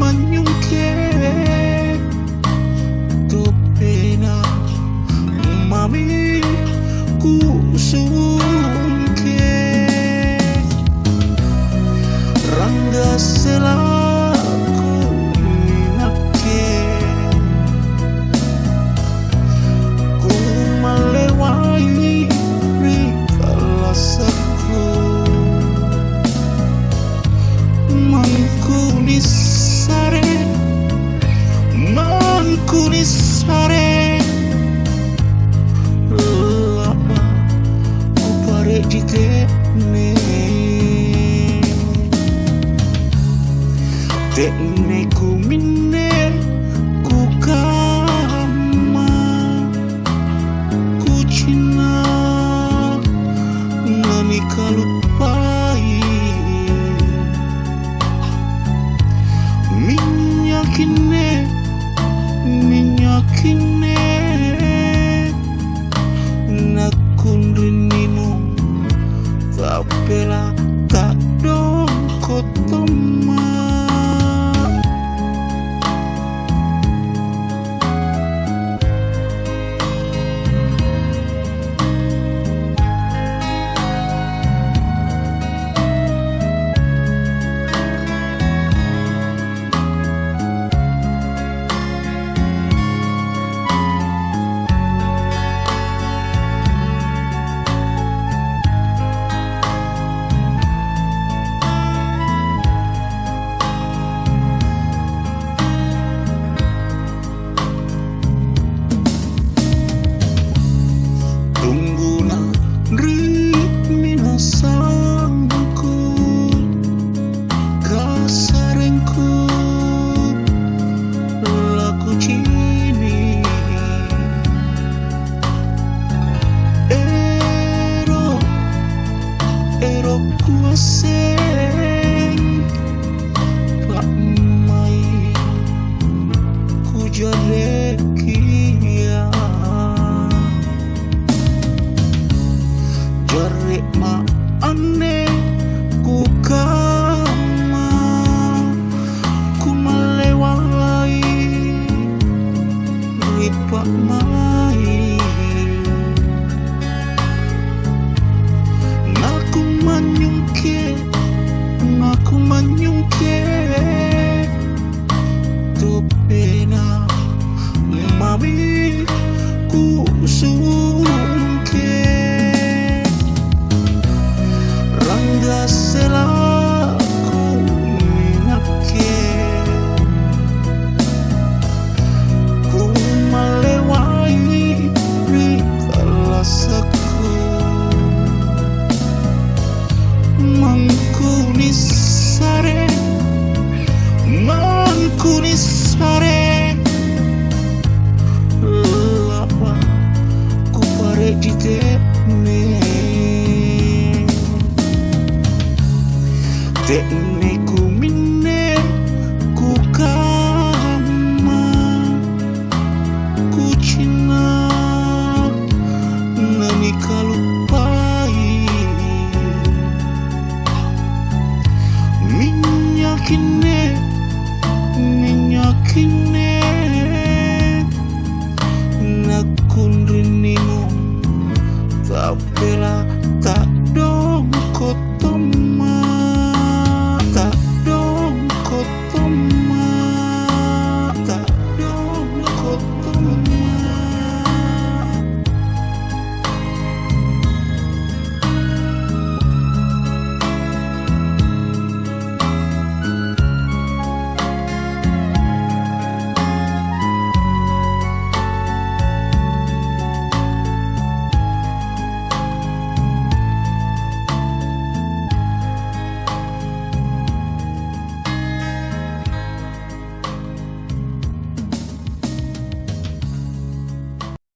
manyungke tu pena mami ku sungke rangga selaku minake ku malewai rikalasaku mankuni sare lapa ku pare jitene tekne ku minne ku kama ku cina nani kalupai minyakine nakundrinino tapela tak dong kotoma kuaseng pak mai ku jare kia jare ma ane ku kama ku malewai ripak mai aku manyungke tu pena mami ku sungke rangga selaku minake ku malewai rikalasaku mankuni sare lapa ku pare jitene tekne ku minne ku kama ku cina nani kalupai minyakine